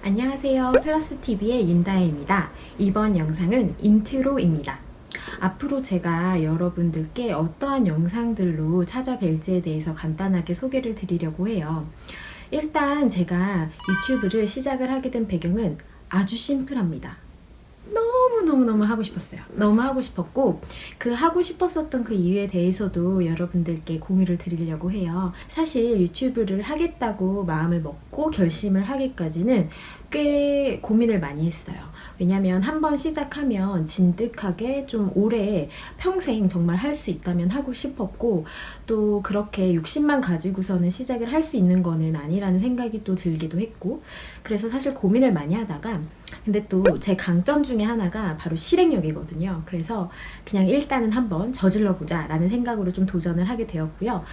안녕하세요. 플러스TV의 윤다혜입니다. 이번 영상은 인트로입니다. 앞으로 제가 여러분들께 어떠한 영상들로 찾아뵐지에 대해서 간단하게 소개를 드리려고 해요. 일단 제가 유튜브를 시작을 하게 된 배경은 아주 심플합니다. 너무너무 하고 싶었어요. 너무 하고 싶었고 그 하고 싶었었던 그 이유에 대해서도 여러분들께 공유를 드리려고 해요. 사실 유튜브를 하겠다고 마음을 먹고 결심을 하기까지는 꽤 고민을 많이 했어요. 왜냐면 한번 시작하면 진득하게 좀 오래 평생 정말 할 수 있다면 하고 싶었고 또 그렇게 욕심만 가지고서는 시작을 할 수 있는 거는 아니라는 생각이 또 들기도 했고 그래서 사실 고민을 많이 하다가 근데 또 제 강점 중에 하나가 바로 실행력이거든요. 그래서 그냥 일단은 한번 저질러 보자 라는 생각으로 좀 도전을 하게 되었고요.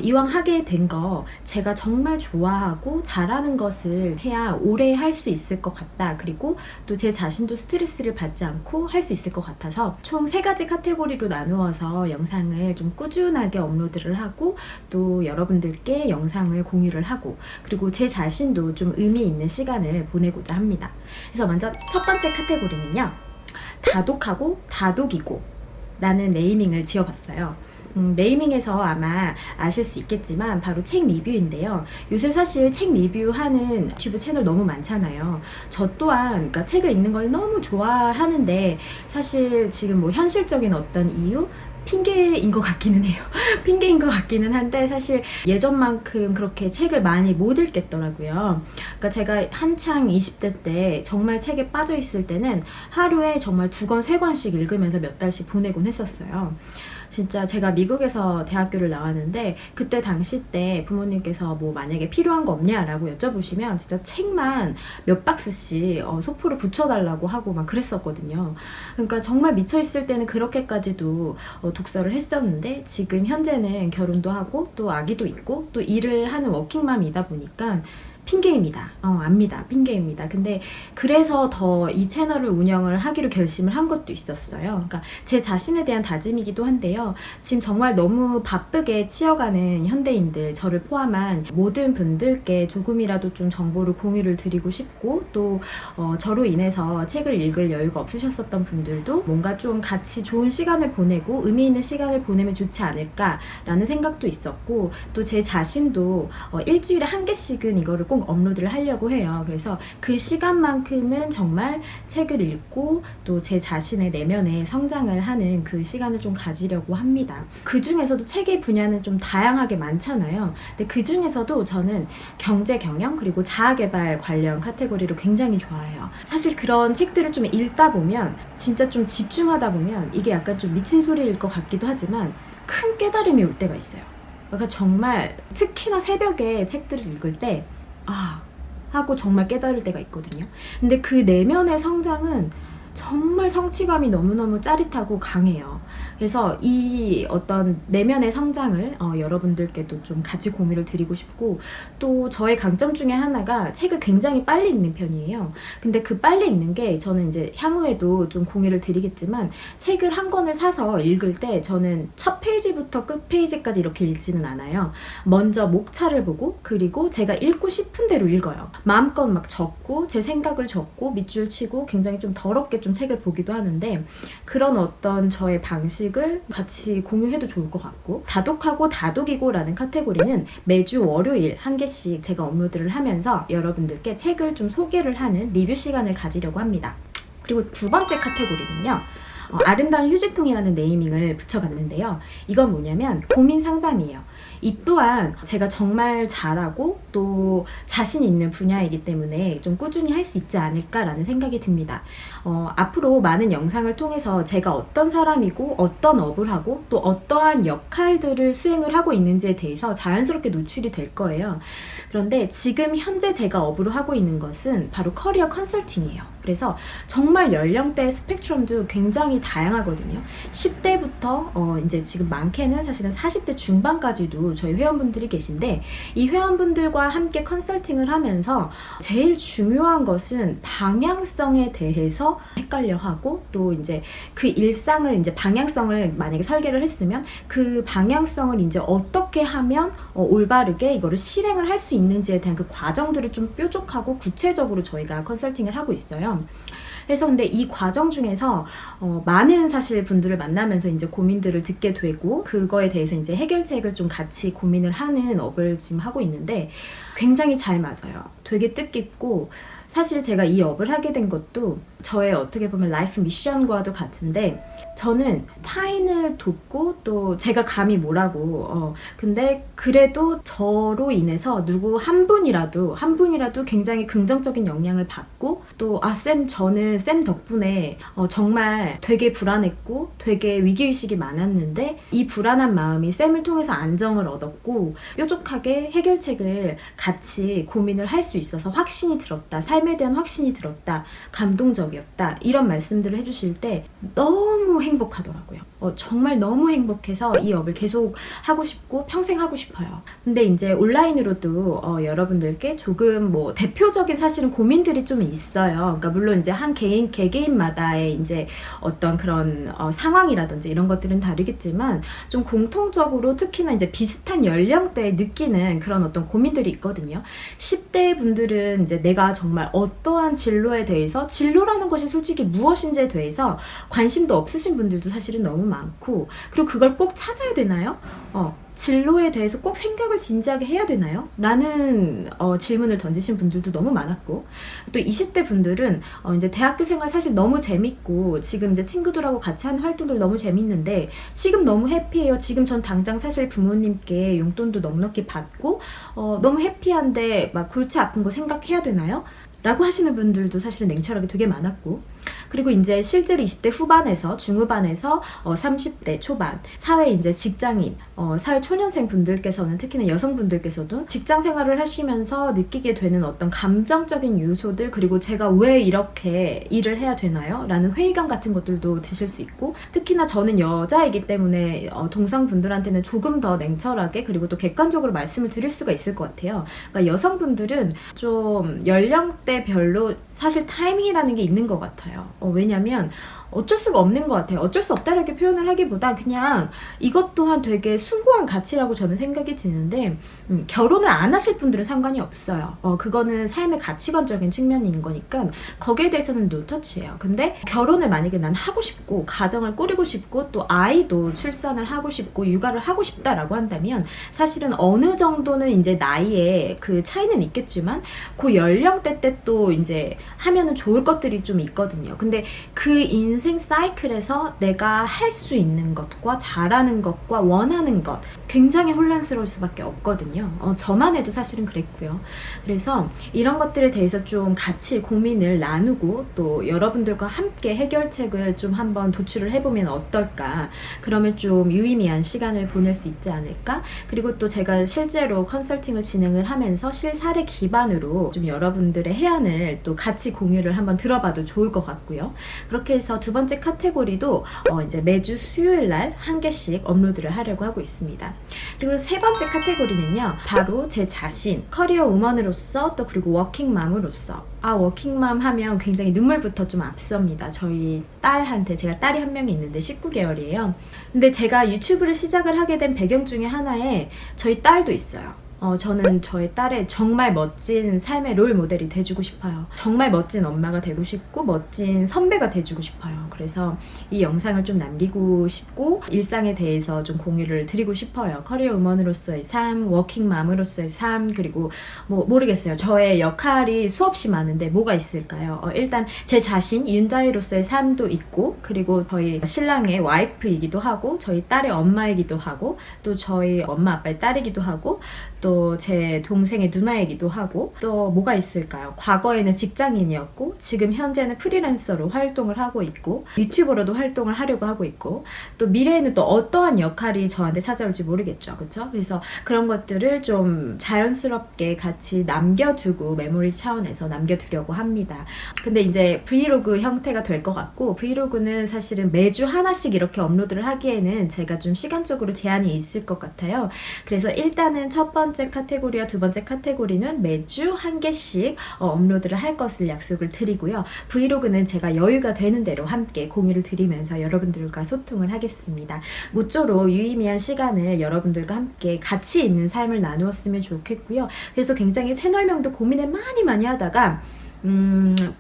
이왕 하게 된 거 제가 정말 좋아하고 잘하는 것을 해야 오래 할 수 있을 것 같다. 그리고 또 제 자신도 스트레스를 받지 않고 할 수 있을 것 같아서 총 3가지 카테고리로 나누어서 영상을 좀 꾸준하게 업로드를 하고 또 여러분들께 영상을 공유를 하고 그리고 제 자신도 좀 의미 있는 시간을 보내고자 합니다. 그래서 먼저 첫 번째 카테고리는요. 다독하고 다독이고 라는 네이밍을 지어봤어요. 네이밍에서 아마 아실 수 있겠지만 바로 책 리뷰인데요. 요새 사실 책 리뷰하는 유튜브 채널 너무 많잖아요. 저 또한 그러니까 책을 읽는 걸 너무 좋아하는데 사실 지금 뭐 현실적인 어떤 이유? 핑계인 것 같기는 해요. 핑계인 것 같기는 한데 사실 예전만큼 그렇게 책을 많이 못 읽겠더라고요. 그러니까 제가 한창 20대 때 정말 책에 빠져 있을 때는 하루에 정말 2권, 3권씩 읽으면서 몇 달씩 보내곤 했었어요. 진짜 제가 미국에서 대학교를 나왔는데 그때 당시 때 부모님께서 뭐 만약에 필요한 거 없냐라고 여쭤보시면 진짜 책만 몇 박스씩 소포로 붙여달라고 하고 막 그랬었거든요. 그러니까 정말 미쳐있을 때는 그렇게까지도 독서를 했었는데 지금 현재는 결혼도 하고 또 아기도 있고 또 일을 하는 워킹맘이다 보니까 핑계입니다. 압니다. 핑계입니다. 근데 그래서 더 이 채널을 운영을 하기로 결심을 한 것도 있었어요. 그러니까 제 자신에 대한 다짐이기도 한데요. 지금 정말 너무 바쁘게 치여가는 현대인들, 저를 포함한 모든 분들께 조금이라도 좀 정보를 공유를 드리고 싶고 또 저로 인해서 책을 읽을 여유가 없으셨었던 분들도 뭔가 좀 같이 좋은 시간을 보내고 의미 있는 시간을 보내면 좋지 않을까라는 생각도 있었고 또 제 자신도 일주일에 1개씩은 이거를 꼭 업로드를 하려고 해요. 그래서 그 시간만큼은 정말 책을 읽고 또 제 자신의 내면에 성장을 하는 그 시간을 좀 가지려고 합니다. 그 중에서도 책의 분야는 좀 다양하게 많잖아요. 근데 그 중에서도 저는 경제 경영 그리고 자아개발 관련 카테고리를 굉장히 좋아해요. 사실 그런 책들을 좀 읽다 보면 진짜 좀 집중하다 보면 이게 약간 좀 미친 소리일 것 같기도 하지만 큰 깨달음이 올 때가 있어요. 그러니까 정말 특히나 새벽에 책들을 읽을 때 하고 정말 깨달을 때가 있거든요. 근데 그 내면의 성장은 정말 성취감이 너무너무 짜릿하고 강해요. 그래서 이 어떤 내면의 성장을 여러분들께도 좀 같이 공유를 드리고 싶고 또 저의 강점 중에 하나가 책을 굉장히 빨리 읽는 편이에요. 근데 그 빨리 읽는 게 저는 이제 향후에도 좀 공유를 드리겠지만 책을 한 권을 사서 읽을 때 저는 첫 페이지부터 끝 페이지까지 이렇게 읽지는 않아요. 먼저 목차를 보고 그리고 제가 읽고 싶은 대로 읽어요. 마음껏 막 적고 제 생각을 적고 밑줄 치고 굉장히 좀 더럽게 좀 책을 보기도 하는데 그런 어떤 저의 방식을 같이 공유해도 좋을 것 같고 다독하고 다독이고 라는 카테고리는 매주 월요일 1개씩 제가 업로드를 하면서 여러분들께 책을 좀 소개를 하는 리뷰 시간을 가지려고 합니다. 그리고 두 번째 카테고리는요. 아름다운 휴지통이라는 네이밍을 붙여봤는데요. 이건 뭐냐면 고민 상담이에요. 이 또한 제가 정말 잘하고 또 자신 있는 분야이기 때문에 좀 꾸준히 할 수 있지 않을까라는 생각이 듭니다. 앞으로 많은 영상을 통해서 제가 어떤 사람이고 어떤 업을 하고 또 어떠한 역할들을 수행을 하고 있는지에 대해서 자연스럽게 노출이 될 거예요. 그런데 지금 현재 제가 업으로 하고 있는 것은 바로 커리어 컨설팅이에요. 그래서 정말 연령대 스펙트럼도 굉장히 굉장히 다양하거든요. 10대부터 이제 지금 많게는 사실은 40대 중반까지도 저희 회원분들이 계신데, 이 회원분들과 함께 컨설팅을 하면서 제일 중요한 것은 방향성에 대해서 헷갈려하고, 또 이제 그 일상을 이제 방향성을 만약에 설계를 했으면 그 방향성을 이제 어떻게 하면 올바르게 이거를 실행을 할 수 있는지에 대한 그 과정들을 좀 뾰족하고 구체적으로 저희가 컨설팅을 하고 있어요. 그래서 근데 이 과정 중에서 많은 사실 분들을 만나면서 이제 고민들을 듣게 되고, 그거에 대해서 이제 해결책을 좀 같이 고민을 하는 업을 지금 하고 있는데, 굉장히 잘 맞아요. 되게 뜻깊고, 사실 제가 이 업을 하게 된 것도 저의 어떻게 보면 라이프 미션과도 같은데, 저는 타인을 돕고 또 제가 감히 뭐라고 근데 그래도 저로 인해서 누구 한 분이라도 굉장히 긍정적인 영향을 받고, 또 쌤 저는 쌤 덕분에 정말 되게 불안했고 되게 위기의식이 많았는데, 이 불안한 마음이 쌤을 통해서 안정을 얻었고 뾰족하게 해결책을 같이 고민을 할 수 있어서 확신이 들었다, 삶에 대한 확신이 들었다, 감동적이었다, 이런 말씀들을 해주실 때 너무 행복하더라고요. 정말 너무 행복해서 이 업을 계속 하고 싶고 평생 하고 싶어요. 근데 이제 온라인으로도 여러분들께 조금 뭐 대표적인 사실은 고민들이 좀 있어요. 그러니까 물론 이제 한 개개인마다의 이제 어떤 그런 상황이라든지 이런 것들은 다르겠지만, 좀 공통적으로 특히나 이제 비슷한 연령대에 느끼는 그런 어떤 고민들이 있거든요. 10대 분들은 이제 내가 정말 어떠한 진로에 대해서, 진로라는 것이 솔직히 무엇인지에 대해서 관심도 없으신 분들도 사실은 너무 많고, 그리고 그걸 꼭 찾아야 되나요? 진로에 대해서 꼭 생각을 진지하게 해야 되나요? 라는 질문을 던지신 분들도 너무 많았고, 또 20대 분들은 이제 대학교 생활 사실 너무 재밌고, 지금 이제 친구들하고 같이 하는 활동들 너무 재밌는데 지금 너무 해피해요. 지금 전 당장 사실 부모님께 용돈도 넉넉히 받고 너무 해피한데 막 골치 아픈 거 생각해야 되나요? 라고 하시는 분들도 사실은 냉철하게 되게 많았고, 그리고 이제 실제로 20대 후반에서 중후반에서 30대 초반 사회 이제 직장인, 사회 초년생 분들께서는, 특히나 여성분들께서도 직장 생활을 하시면서 느끼게 되는 어떤 감정적인 요소들, 그리고 제가 왜 이렇게 일을 해야 되나요? 라는 회의감 같은 것들도 드실 수 있고, 특히나 저는 여자이기 때문에 동성분들한테는 조금 더 냉철하게 그리고 또 객관적으로 말씀을 드릴 수가 있을 것 같아요. 그러니까 여성분들은 좀 연령대별로 사실 타이밍이라는 게 있는 것 같아요. 왜냐면 어쩔 수가 없는 것 같아요. 어쩔 수 없다라고 표현을 하기보다 그냥 이것 또한 되게 숭고한 가치라고 저는 생각이 드는데, 결혼을 안 하실 분들은 상관이 없어요. 그거는 삶의 가치관적인 측면인 거니까 거기에 대해서는 노터치예요. 근데 결혼을 만약에 난 하고 싶고 가정을 꾸리고 싶고 또 아이도 출산을 하고 싶고 육아를 하고 싶다라고 한다면, 사실은 어느 정도는 이제 나이에 그 차이는 있겠지만 그 연령대 때 또 이제 하면은 좋을 것들이 좀 있거든요. 근데 그 인생 사이클에서 내가 할 수 있는 것과 잘하는 것과 원하는 것, 굉장히 혼란스러울 수밖에 없거든요. 저만 해도 사실은 그랬고요. 그래서 이런 것들에 대해서 좀 같이 고민을 나누고, 또 여러분들과 함께 해결책을 좀 한번 도출을 해보면 어떨까, 그러면 좀 유의미한 시간을 보낼 수 있지 않을까. 그리고 또 제가 실제로 컨설팅을 진행을 하면서 실사례 기반으로 좀 여러분들의 해안을 또 같이 공유를 한번 들어봐도 좋을 것 같고요. 그렇게 해서 두 번째 카테고리도 이제 매주 수요일 날 한 개씩 업로드를 하려고 하고 있습니다. 그리고 세 번째 카테고리는요, 바로 제 자신, 커리어 우먼으로서, 또 그리고 워킹맘으로서. 워킹맘 하면 굉장히 눈물부터 좀 앞섭니다. 저희 딸한테, 제가 딸이 한 명이 있는데 19개월이에요. 근데 제가 유튜브를 시작을 하게 된 배경 중에 하나에 저희 딸도 있어요. 저는 저희 딸의 정말 멋진 삶의 롤 모델이 돼주고 싶어요. 정말 멋진 엄마가 되고 싶고 멋진 선배가 돼주고 싶어요. 그래서 이 영상을 좀 남기고 싶고 일상에 대해서 좀 공유를 드리고 싶어요. 커리어 우먼으로서의 삶, 워킹맘으로서의 삶, 그리고 뭐 모르겠어요. 저의 역할이 수없이 많은데 뭐가 있을까요? 일단 제 자신, 윤다희로서의 삶도 있고, 그리고 저희 신랑의 와이프이기도 하고, 저희 딸의 엄마이기도 하고, 또 저희 엄마 아빠의 딸이기도 하고, 또 또 제 동생의 누나이기도 하고, 또 뭐가 있을까요? 과거에는 직장인이었고 지금 현재는 프리랜서로 활동을 하고 있고 유튜버로도 활동을 하려고 하고 있고, 또 미래에는 또 어떠한 역할이 저한테 찾아올지 모르겠죠. 그쵸? 그래서 그런 것들을 좀 자연스럽게 같이 남겨두고 메모리 차원에서 남겨두려고 합니다. 근데 이제 브이로그 형태가 될 것 같고, 브이로그는 사실은 매주 하나씩 이렇게 업로드를 하기에는 제가 좀 시간적으로 제한이 있을 것 같아요. 그래서 일단은 첫 번째 카테고리와 두 번째 카테고리는 매주 한 개씩 업로드를 할 것을 약속을 드리고요. 브이로그는 제가 여유가 되는 대로 함께 공유를 드리면서 여러분들과 소통을 하겠습니다. 모쪼록 유의미한 시간을 여러분들과 함께 가치 있는 삶을 나누었으면 좋겠고요. 그래서 굉장히 채널명도 고민을 많이 하다가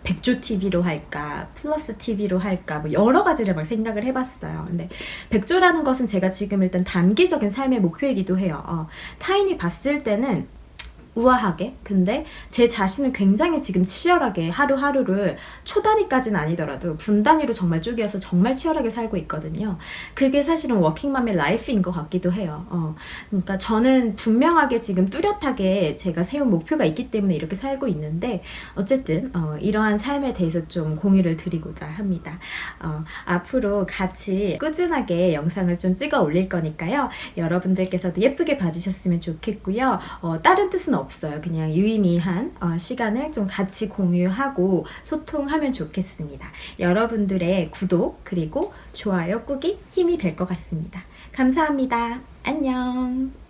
백조 TV로 할까, 플러스 TV로 할까, 뭐 여러 가지를 막 생각을 해봤어요. 근데 백조라는 것은 제가 지금 일단 단기적인 삶의 목표이기도 해요. 타인이 봤을 때는 우아하게, 근데 제 자신은 굉장히 지금 치열하게 하루하루를 초 단위까지는 아니더라도 분 단위로 정말 쪼개어서 정말 치열하게 살고 있거든요. 그게 사실은 워킹맘의 라이프인 것 같기도 해요. 그러니까 저는 분명하게 지금 뚜렷하게 제가 세운 목표가 있기 때문에 이렇게 살고 있는데, 어쨌든 이러한 삶에 대해서 좀 공유를 드리고자 합니다. 앞으로 같이 꾸준하게 영상을 좀 찍어 올릴 거니까요. 여러분들께서도 예쁘게 봐주셨으면 좋겠고요. 다른 뜻은 없어요. 그냥 유의미한 시간을 좀 같이 공유하고 소통하면 좋겠습니다. 여러분들의 구독 그리고 좋아요 꾹이 힘이 될 것 같습니다. 감사합니다. 안녕.